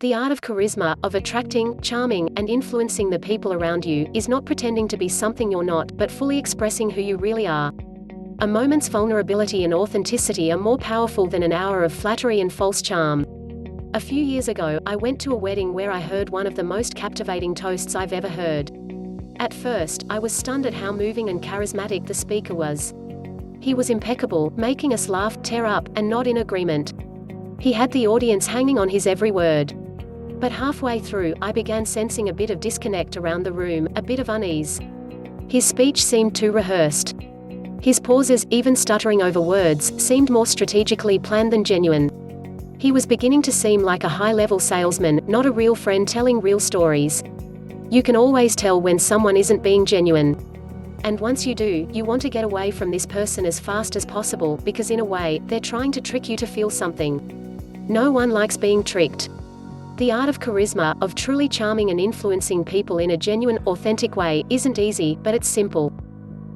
The art of charisma, of attracting, charming, and influencing the people around you, is not pretending to be something you're not, but fully expressing who you really are. A moment's vulnerability and authenticity are more powerful than an hour of flattery and false charm. A few years ago, I went to a wedding where I heard one of the most captivating toasts I've ever heard. At first, I was stunned at how moving and charismatic the speaker was. He was impeccable, making us laugh, tear up, and nod in agreement. He had the audience hanging on his every word. But halfway through, I began sensing a bit of disconnect around the room, a bit of unease. His speech seemed too rehearsed. His pauses, even stuttering over words, seemed more strategically planned than genuine. He was beginning to seem like a high-level salesman, not a real friend telling real stories. You can always tell when someone isn't being genuine. And once you do, you want to get away from this person as fast as possible, because in a way, they're trying to trick you to feel something. No one likes being tricked. The art of charisma, of truly charming and influencing people in a genuine, authentic way, isn't easy, but it's simple.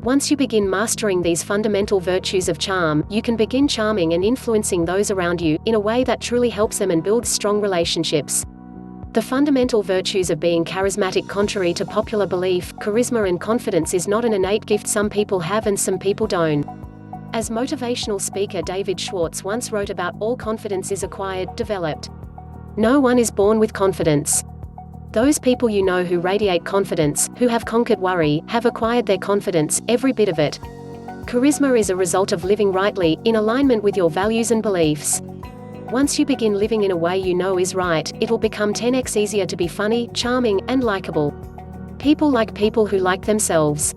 Once you begin mastering these fundamental virtues of charm, you can begin charming and influencing those around you, in a way that truly helps them and builds strong relationships. The fundamental virtues of being charismatic. Contrary to popular belief, charisma and confidence is not an innate gift some people have and some people don't. As motivational speaker David Schwartz once wrote about, all confidence is acquired, developed. No one is born with confidence. Those people you know who radiate confidence, who have conquered worry, have acquired their confidence, every bit of it. Charisma is a result of living rightly, in alignment with your values and beliefs. Once you begin living in a way you know is right, it'll become 10x easier to be funny, charming, and likable. People like people who like themselves.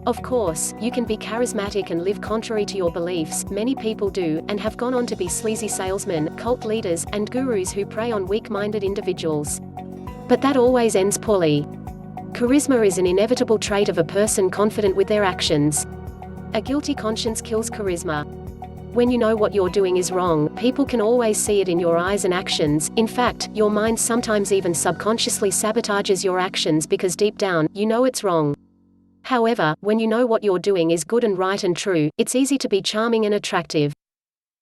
Of course, you can be charismatic and live contrary to your beliefs. Many people do, and have gone on to be sleazy salesmen, cult leaders, and gurus who prey on weak-minded individuals. But that always ends poorly. Charisma is an inevitable trait of a person confident with their actions. A guilty conscience kills charisma. When you know what you're doing is wrong, people can always see it in your eyes and actions. In fact, your mind sometimes even subconsciously sabotages your actions because deep down, you know it's wrong. However, when you know what you're doing is good and right and true, it's easy to be charming and attractive.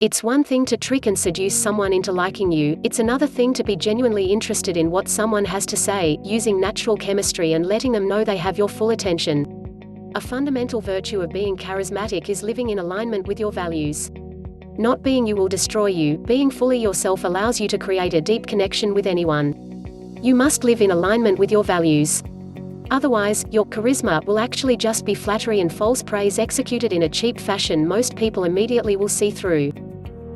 It's one thing to trick and seduce someone into liking you, it's another thing to be genuinely interested in what someone has to say, using natural chemistry and letting them know they have your full attention. A fundamental virtue of being charismatic is living in alignment with your values. Not being you will destroy you, being fully yourself allows you to create a deep connection with anyone. You must live in alignment with your values. Otherwise, your charisma will actually just be flattery and false praise executed in a cheap fashion most people immediately will see through.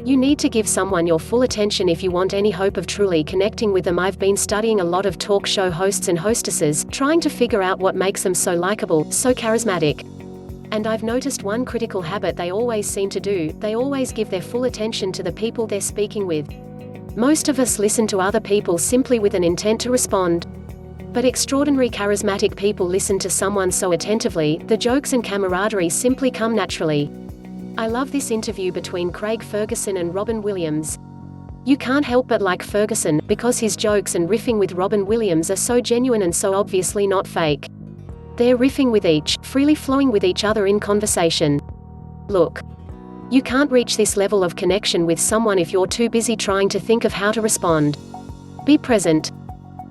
You need to give someone your full attention if you want any hope of truly connecting with them. I've been studying a lot of talk show hosts and hostesses, trying to figure out what makes them so likable, so charismatic. And I've noticed one critical habit they always seem to do: they always give their full attention to the people they're speaking with. Most of us listen to other people simply with an intent to respond. But extraordinary charismatic people listen to someone so attentively, the jokes and camaraderie simply come naturally. I love this interview between Craig Ferguson and Robin Williams. You can't help but like Ferguson, because his jokes and riffing with Robin Williams are so genuine and so obviously not fake. They're riffing with each, freely flowing with each other in conversation. Look. You can't reach this level of connection with someone if you're too busy trying to think of how to respond. Be present.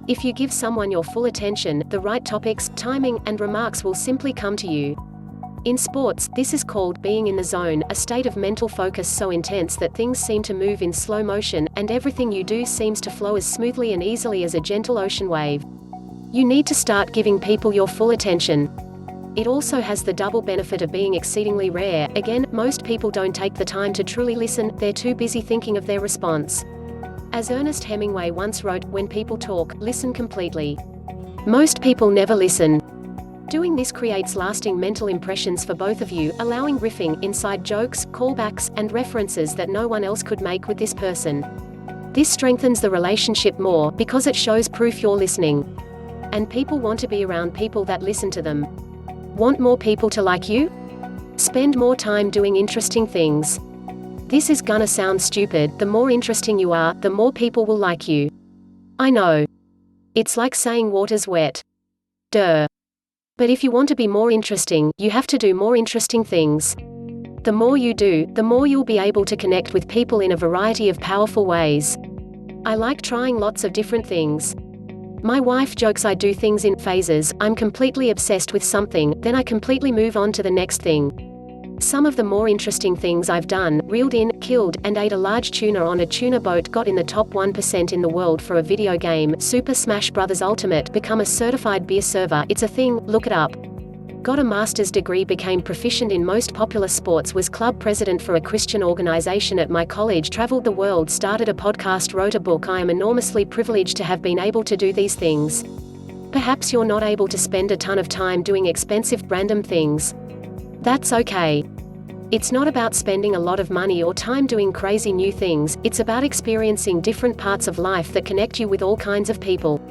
If you give someone your full attention, the right topics, timing, and remarks will simply come to you. In sports, this is called being in the zone, a state of mental focus so intense that things seem to move in slow motion, and everything you do seems to flow as smoothly and easily as a gentle ocean wave. You need to start giving people your full attention. It also has the double benefit of being exceedingly rare. Again, most people don't take the time to truly listen, they're too busy thinking of their response. As Ernest Hemingway once wrote, when people talk, listen completely. Most people never listen. Doing this creates lasting mental impressions for both of you, allowing riffing, inside jokes, callbacks, and references that no one else could make with this person. This strengthens the relationship more, because it shows proof you're listening. And people want to be around people that listen to them. Want more people to like you? Spend more time doing interesting things. This is gonna sound stupid, the more interesting you are, the more people will like you. I know. It's like saying water's wet. Duh. But if you want to be more interesting, you have to do more interesting things. The more you do, the more you'll be able to connect with people in a variety of powerful ways. I like trying lots of different things. My wife jokes I do things in phases. I'm completely obsessed with something, then I completely move on to the next thing. Some of the more interesting things I've done: reeled in, killed, and ate a large tuna on a tuna boat, got in the top 1% in the world for a video game, Super Smash Bros. Ultimate, become a certified beer server, it's a thing, look it up. Got a master's degree, became proficient in most popular sports, was club president for a Christian organization at my college, traveled the world, started a podcast, wrote a book. I am enormously privileged to have been able to do these things. Perhaps you're not able to spend a ton of time doing expensive, random things. That's okay. It's not about spending a lot of money or time doing crazy new things, it's about experiencing different parts of life that connect you with all kinds of people.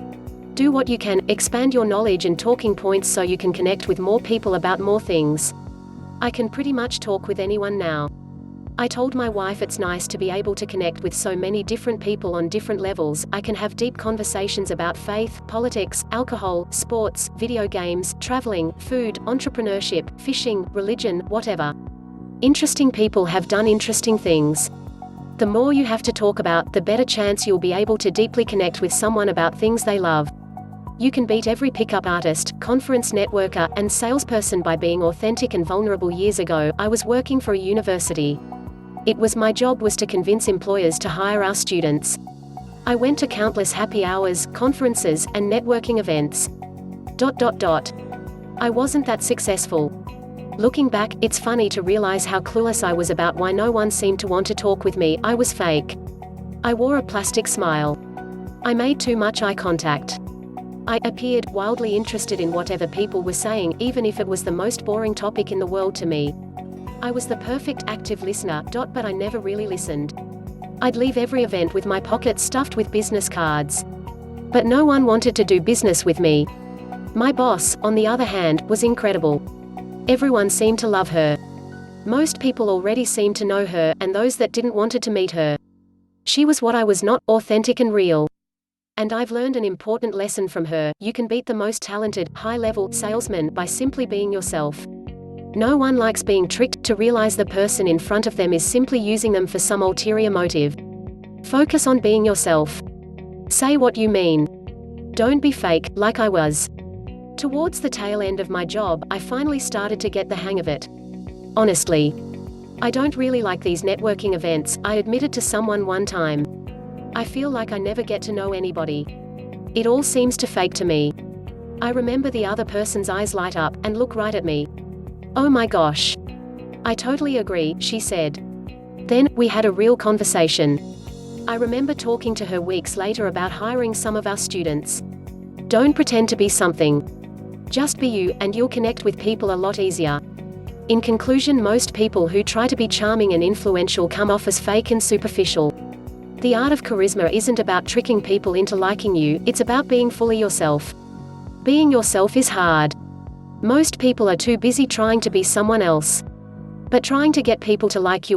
Do what you can, expand your knowledge and talking points so you can connect with more people about more things. I can pretty much talk with anyone now. I told my wife it's nice to be able to connect with so many different people on different levels. I can have deep conversations about faith, politics, alcohol, sports, video games, traveling, food, entrepreneurship, fishing, religion, whatever. Interesting people have done interesting things. The more you have to talk about, the better chance you'll be able to deeply connect with someone about things they love. You can beat every pickup artist, conference networker, and salesperson by being authentic and vulnerable. Years ago, I was working for a university. My job was to convince employers to hire our students. I went to countless happy hours, conferences, and networking events. I wasn't that successful. Looking back, it's funny to realize how clueless I was about why no one seemed to want to talk with me. I was fake. I wore a plastic smile. I made too much eye contact. I appeared wildly interested in whatever people were saying, even if it was the most boring topic in the world to me. I was the perfect active listener, but I never really listened. I'd leave every event with my pockets stuffed with business cards. But no one wanted to do business with me. My boss, on the other hand, was incredible. Everyone seemed to love her. Most people already seemed to know her, and those that didn't wanted to meet her. She was what I was not, authentic and real. And I've learned an important lesson from her: you can beat the most talented, high-level salesman by simply being yourself. No one likes being tricked to realize the person in front of them is simply using them for some ulterior motive. Focus on being yourself. Say what you mean. Don't be fake, like I was. Towards the tail end of my job, I finally started to get the hang of it. Honestly, I don't really like these networking events, I admitted to someone one time. I feel like I never get to know anybody. It all seems too fake to me. I remember the other person's eyes light up, and look right at me. Oh my gosh. I totally agree, she said. Then, we had a real conversation. I remember talking to her weeks later about hiring some of our students. Don't pretend to be something. Just be you, and you'll connect with people a lot easier. In conclusion, most people who try to be charming and influential come off as fake and superficial. The art of charisma isn't about tricking people into liking you, it's about being fully yourself. Being yourself is hard. Most people are too busy trying to be someone else. But trying to get people to like you